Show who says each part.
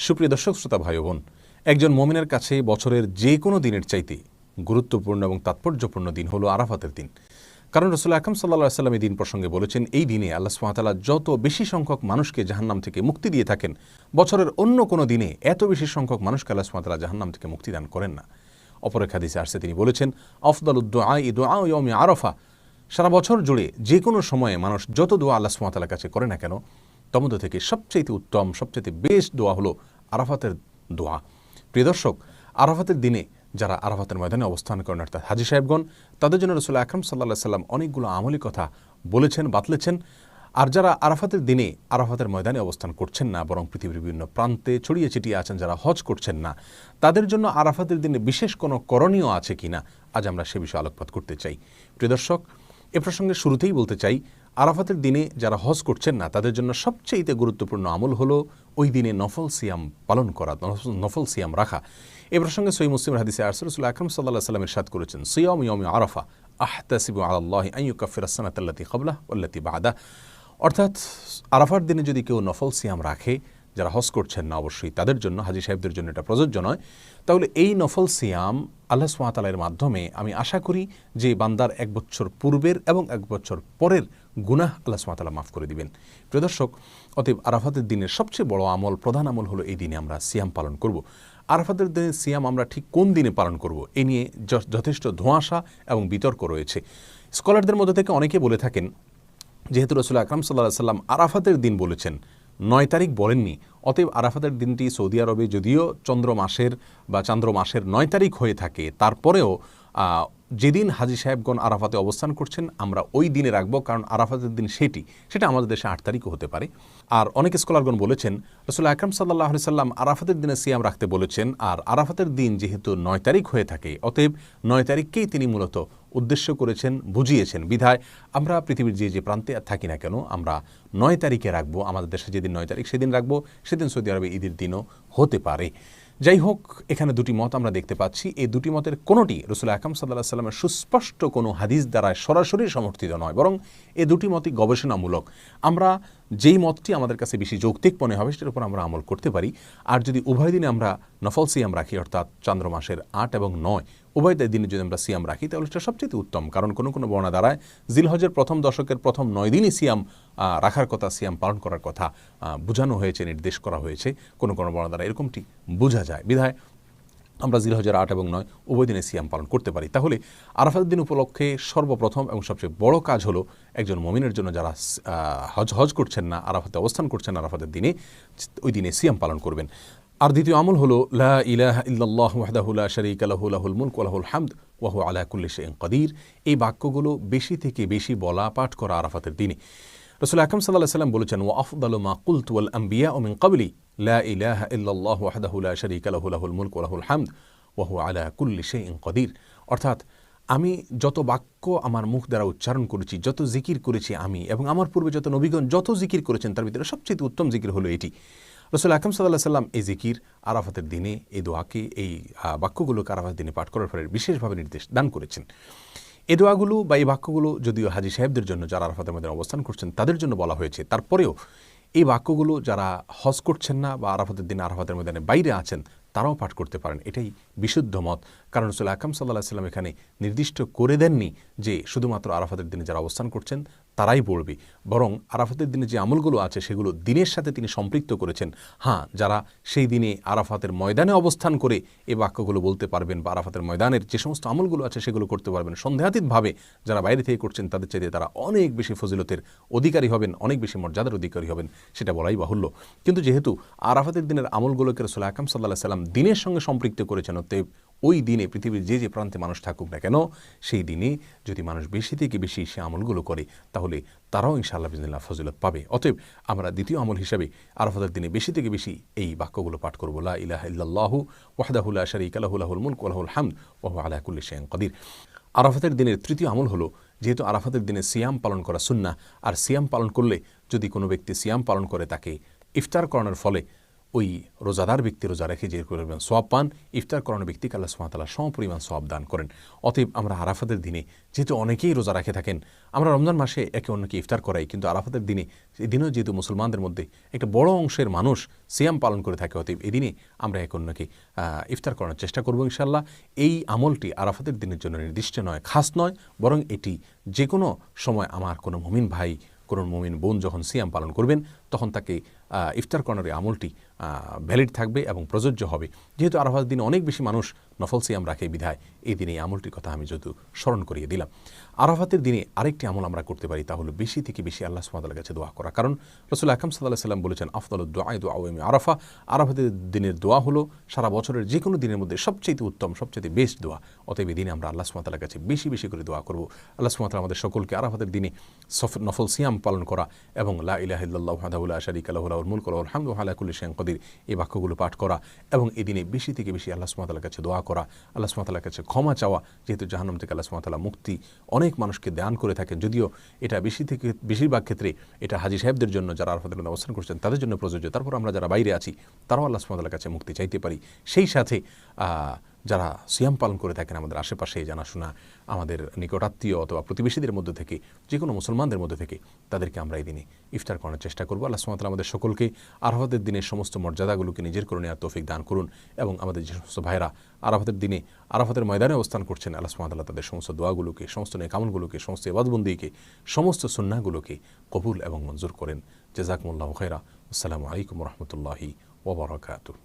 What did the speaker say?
Speaker 1: সুপ্রিয় দর্শক শ্রোতা ভাই বোন, একজন মুমিনের কাছে বছরের যে কোনো দিনের চাইতে গুরুত্বপূর্ণ এবং তাৎপর্যপূর্ণ দিন হলো আরাফাতের দিন। কারণ রাসূল আকরাম সাল্লাল্লাহু আলাইহি ওয়াসাল্লাম এই দিন প্রসঙ্গে বলেছেন, এই দিনে আল্লাহ সুবহানাহু ওয়া তাআলা যত বেশি সংখ্যক মানুষকে জাহান্নাম থেকে মুক্তি দিয়ে থাকেন, বছরের অন্য কোনো দিনে এত বেশি সংখ্যক মানুষকে আল্লাহ সুবহানাহু ওয়া তাআলা জাহান্নাম থেকে মুক্তি দান করেন না। অপর এক হাদিসে আসছে, তিনি বলেছেন, আফদালুদ দুআই দুআউ ইয়াউমি আরাফা। সারা বছর জুড়ে যে কোনো সময়ে মানুষ যত দোয়া আল্লাহ সুবহানাহু ওয়া তাআলার কাছে করে না কেন, তমধ্য থেকে সবচেয়ে উত্তম, সবচেয়ে বেস্ট দোয়া হলো আরাফাতের দোয়া। প্রিয় দর্শক, আরাফাতের দিনে যারা আরাফাতের ময়দানে অবস্থান করেন অর্থাৎ হাজী সাহেবগণ, তাদের জন্য রাসূল আকরাম সাল্লাল্লাহু আলাইহি ওয়াসাল্লাম অনেকগুলো আমলি কথা বলেছেন, বাতলেছেন। আর যারা আরাফাতের দিনে আরাফাতের ময়দানে অবস্থান করছেন না, বরং পৃথিবীর বিভিন্ন প্রান্তে ছড়িয়ে ছিটিয়ে আছেন, যারা হজ করছেন না, তাদের জন্য আরাফাতের দিনে বিশেষ কোনো করণীয় আছে কিনা, আজ আমরা সে বিষয়ে আলোকপাত করতে চাই। প্রিয় দর্শক, এ প্রসঙ্গে শুরুতেই বলতে চাই, আরাফাতের দিনে যারা হজ করছেন না, তাদের জন্য সবচেয়ে গুরুত্বপূর্ণ আমল হলো ওই দিনে নফল সিয়াম পালন করা, নফল সিয়াম রাখা। এ প্রসঙ্গে সহিহ মুসলিমের হাদিসে আসছে, রাসূল আকরাম সাল্লাল্লাহু আলাইহি ওয়াসাল্লাম ইরশাদ করেছেন, সিয়াম ইয়াউমি আরাফা আহতাসিবু আলাল্লাহি আন ইউকাফিরা আস-সানাতা আল্লাতী ক্বাবলাহু ওয়াল্লাতী বা'দাহু। অর্থাৎ আরাফার দিনে যদি কেউ নফল সিয়াম রাখে, যারা হজ করছেন না অবশ্যই তাদের জন্য, হাজী সাহেবদের জন্য এটা প্রযোজ্য নয়, তাহলে এই নফল সিয়াম আল্লাহ সুবহানাহু ওয়া তাআলার মাধ্যমে আমি আশা করি যে বান্দার 1 বছর পূর্বের এবং 1 বছর পরের গুনাহ আল্লাহ সুবহানাহু ওয়া তাআলা মাফ করে দিবেন। প্রিয় দর্শক, অতএব আরাফাতের দিনের সবচেয়ে বড় আমল, প্রধান আমল হলো এই দিনে আমরা সিয়াম পালন করব। আরাফাতের দিনে সিয়াম আমরা ঠিক কোন দিনে পালন করব, এ নিয়ে যথেষ্ট ধোঁয়াশা এবং বিতর্ক রয়েছে। স্কলারদের মধ্যে থেকে অনেকে বলে থাকেন, যেহেতু রাসূল আকরাম সাল্লাল্লাহু আলাইহি ওয়াসাল্লাম আরাফাতের দিন বলেছেন, 9 তারিখ বলেননি, অতএব আরাফাতের দিনটি সৌদি আরবে যদিও চন্দ্র মাসের 9 তারিখ হয়ে থাকে, তারপরেও যেদিন হাজী সাহেবগণ আরাফাতে অবস্থান করছেন আমরা ওই দিনে রাখবো, কারণ আরাফাতের দিন সেটা আমাদের দেশে 8 তারিখও হতে পারে। আর অনেক স্কলারগণ বলেছেন, রাসূল আকরাম সাল্লাল্লাহু আলাইহি ওয়াসাল্লাম আরাফাতের দিনে সিয়াম রাখতে বলেছেন, আর আরাফাতের দিন যেহেতু 9 তারিখ হয়ে থাকে, অতএব 9 তারিখকেই তিনি মূলত উদ্দেশ্য করেছেন, বুঝিয়েছেন। বিধায় আমরা পৃথিবীর যে প্রান্তে থাকি না কেন, আমরা 9 তারিখে রাখবো, আমাদের দেশে যেদিন 9 তারিখ সেদিন রাখবো, সেদিন সৌদি আরবে ঈদের দিনও হতে পারে। যাই হোক, এখানে দুটি মত আমরা দেখতে পাচ্ছি। এই দুটি মতের কোনোটি রাসূল আকরাম সাল্লাল্লাহু আলাইহি ওয়াসাল্লামের সুস্পষ্ট কোনো হাদিস দ্বারা সরাসরি সমর্থিত নয়, বরং এই দুটি মতই গবেষণামূলক। আমরা যেই মতটি আমাদের কাছে বেশি যৌক্তিক মনে হবে সেটার উপর আমরা আমল করতে পারি। আর যদি উভয় দিনে আমরা নফল সিয়াম রাখি, অর্থাৎ চন্দ্র মাসের 8 এবং 9 উভয় দিনে যদি আমরা সিয়াম রাখি, তাহলে সেটা সবচেয়ে উত্তম। কারণ কোনো বর্ণনা দ্বারায় জিলহজের প্রথম দশকের প্রথম 9 দিনই সিয়াম রাখার কথা, সিয়াম পালন করার কথা বোঝানো হয়েছে, নির্দেশ করা হয়েছে। কোনো বর্ণনা দ্বারা এরকমটি বোঝা যায়। বিধায় আমরা জিলহজের 8 এবং 9 উভয় দিনে সিয়াম পালন করতে পারি। তাহলে আরাফাতের দিন উপলক্ষে সর্বপ্রথম এবং সবচেয়ে বড় কাজ হলো একজন মুমিনের জন্য যারা হজ করছেন না, আরাফাতে অবস্থান করছেন না, আরাফাতের দিনে ওই দিনে সিয়াম পালন করবেন। আর দ্বিতীয় আমল হলো লা ইলাহা ইল্লাল্লাহু ওয়াহদাহু লা শারীকা লাহু লাহুল মুলকু ওয়া লাহুল হামদ ওয়া হুয়া আলা কুল্লি শাইইন কাদির। এই বাক্যগুলো বেশি থেকে বেশি বলা, পাঠ করা আরাফাতের দিনে। রাসূল আকরাম সাল্লাল্লাহু আলাইহি ওয়াসাল্লাম বলেছেন, ওয়া আফদালু মা কুলতু ওয়াল আম্বিয়াউ মিন ক্বাবলি লা ইলাহা ইল্লাল্লাহু ওয়াহদাহু লা শারীকা লাহু লাহুল মুলকু ওয়া লাহুল হামদ ওয়া হুয়া আলা কুল্লি শাইইন কাদির। অর্থাৎ আমি যত বাক্য আমার মুখ দ্বারা উচ্চারণ করেছি, যত জিকির করেছি আমি এবং আমার পূর্বে যত নবীগণ যত জিকির করেছেন, তার ভিতরে সবচেয়ে উত্তম জিকির হলো এটি। রাসূল আকরাম সাল্লাল্লাহু আলাইহি ওয়াসাল্লাম এই জিকির আরাফাতের দিনে, এই দোয়াকে, এই বাক্যগুলোকে আরাফাতের দিনে পাঠ করার ফলে বিশেষভাবে নির্দেশ দান করেছেন। এই দোয়াগুলো বা এই বাক্যগুলো যদিও হাজী সাহেবদের জন্য, যারা আরাফাতের মধ্যে অবস্থান করছেন তাদের জন্য বলা হয়েছে, তারপরেও এই বাক্যগুলো যারা হজ করছেন না বা আরাফাতের দিনে আরাফাতের ময়দানে বাইরে আছেন তারাও পাঠ করতে পারেন। এটাই বিশুদ্ধ মত। কারণ রাসূল আকরাম সাল্লাল্লাহু আলাইহি ওয়াসাল্লাম এখানে নির্দিষ্ট করে দেননি যে শুধুমাত্র আরাফাতের দিনে যারা অবস্থান করছেন তারাই পড়বে, বরং আরাফাতের দিনে যে আমলগুলো আছে সেগুলো দিনের সাথে তিনি সম্পৃক্ত করেছেন। হ্যাঁ, যারা সেই দিনে আরাফাতের ময়দানে অবস্থান করে এই বাক্যগুলো বলতে পারবেন বা আরাফাতের ময়দানের যে সমস্ত আমলগুলো আছে সেগুলো করতে পারবেন, সন্দেহাতীতভাবে যারা বাইরে থেকে করছেন তাদের চাইতে তারা অনেক বেশি ফজিলতের অধিকারী হবেন, অনেক বেশি মর্যাদার অধিকারী হবেন, সেটা বলাই বাহুল্য। কিন্তু যেহেতু আরাফাতের দিনের আমলগুলোকে রাসূল আকরাম সাল্লাল্লাহু আলাইহি ওয়াসাল্লাম দিনের সঙ্গে সম্পৃক্ত করেছেন, অতএব ওই দিনে পৃথিবীর যে প্রান্তে মানুষ থাকুক না কেন, সেই দিনে যদি মানুষ বেশি থেকে বেশি সে আমলগুলো করে, তাহলে তারাও ইনশাআল্লাহ বিইজনিল্লাহ ফজিলত পাবে। অতএব আমরা দ্বিতীয় আমল হিসাবে আরাফাতের দিনে বেশি থেকে বেশি এই বাক্যগুলো পাঠ করব, লা ইলাহা ইল্লাল্লাহু ওয়াহদাহু লা শারীকা লাহু লাহুল মুলকু ওয়া লাহুল হামদ ওয়া হুয়া আলা কুল্লি শাইইন কাদির। আরাফাতের দিনের তৃতীয় আমল হলো, যেহেতু আরাফাতের দিনে সিয়াম পালন করা সুন্নাহ, আর সিয়াম পালন করলে যদি কোনো ব্যক্তি সিয়াম পালন করে তাকে ইফতার করানোর ফলে ওই রোজাদার ব্যক্তি রোজা রেখে যে পরিমাণ সওয়াব পান, ইফতার করানো ব্যক্তিকে আল্লাহ সুবহানাহু ওয়া তাআলা সমপরিমাণ সওয়াব দান করেন। অতএব আমরা আরাফাতের দিনে, যেহেতু অনেকেই রোজা রাখে থাকেন, আমরা রমজান মাসে একে অন্যকে ইফতার করাই, কিন্তু আরাফাতের দিনে, এই দিনেও যেহেতু মুসলমানদের মধ্যে একটা বড় অংশের মানুষ সিয়াম পালন করে থাকে, অতএব এই দিনে আমরা একে অন্যকে ইফতার করানোর চেষ্টা করব ইনশাআল্লাহ। এই আমলটি আরাফাতের দিনের জন্য নির্দিষ্ট নয়, খাস নয়, বরং এটি যে কোনো সময় আমার কোনো মুমিন ভাই, কোনো মুমিন বোন যখন সিয়াম পালন করবেন, তখন তাকে ইফতার করানোর এই আমলটি ভ্যালিড থাকবে এবং প্রযোজ্য হবে। যেহেতু আরাফাতের দিনে অনেক বেশি মানুষ নফল সিয়াম রাখে বিধায় এই দিনে এই আমলটির কথা আমি যেহেতু স্মরণ করিয়ে দিলাম। আরাফাতের দিনে আরেকটি আমল আমরা করতে পারি, তা হলো বেশি থেকে বেশি আল্লাহ সুবহানাহু ওয়া তাআলার কাছে দোয়া করা। কারণ রাসূল আকরাম সাল্লাল্লাহু আলাইহি ওয়াসাল্লাম বলেছেন, আফদালুদ দুআ দুআউ ইয়াউমি আরাফা। আরাফাতের দিনের দোয়া হলো সারা বছরের যে কোনো দিনের মধ্যে সবচেয়ে উত্তম, সবচেয়ে বেস্ট দোয়া। অতএব এই দিনে আমরা আল্লাহ সুবহানাহু ওয়া তাআলার কাছে বেশি বেশি করে দোয়া করব। আল্লাহ সুবহানাহু ওয়া তাআলা আমাদের সকলকে আরাফাতের দিনে নফল সিয়াম পালন করা এবং লা ইলাহা ইল্লাল্লাহু ওয়াহদাহু লা শারীকা লাহু লাহুল মুলকু ওয়া লাহুল হামদু ওয়া আলা কুল্লি শাইইন কাদির, এই বাক্যগুলো পাঠ করা এবং এই দিনে বেশি থেকে বেশি আল্লাহ সুবহানাহু ওয়া তাআলার কাছে দোয়া করা, আল্লাহ সুবহানাহু ওয়া তাআলার কাছে ক্ষমা চাওয়া। যেহেতু জাহান্নাম থেকে আল্লাহ সুবহানাহু ওয়া তাআলা মুক্তি অনেক মানুষকে দান করে থাকেন, যদিও এটা বেশিরভাগ ক্ষেত্রে এটা হাজী সাহেবদের জন্য, যারা আরাফাতের মধ্যে অবস্থান করছেন তাদের জন্য প্রযোজ্য। তারপর আমরা যারা বাইরে আছি তারাও আল্লাহ সুবহানাহু ওয়া তাআলার কাছে মুক্তি চাইতে পারি। সেই সাথে যারা সিয়াম পালন করে থাকেন আমাদের আশেপাশে জানাশোনা, আমাদের নিকটাত্মীয় অথবা প্রতিবেশীদের মধ্যে থেকে, যে কোনো মুসলমানদের মধ্যে থেকে, তাদেরকে আমরা এই দিনে ইফতার করার চেষ্টা করবো। আল্লাহ সুবহানাহু ওয়া তাআলা আমাদের সকলকে আরাফাতের দিনের সমস্ত মর্যাদাগুলোকে নিজের করে নেওয়ার তৌফিক দান করুন এবং আমাদের যে সমস্ত ভাইরা আরাফাতের দিনে আরাফাতের ময়দানে অবস্থান করছেন, আল্লাহ সুবহানাহু ওয়া তাআলা তাদের সমস্ত দোয়াগুলোকে, সমস্ত নেক আমলগুলোকে, সমস্ত ইবাদতবন্দিকে, সমস্ত সুন্নাহগুলোকে কবুল এবং মঞ্জুর করেন। জাযাকুমুল্লাহু খায়রা। আসসালামু আলাইকুম ওয়া রাহমাতুল্লাহি ওয়া বারাকাতুহু।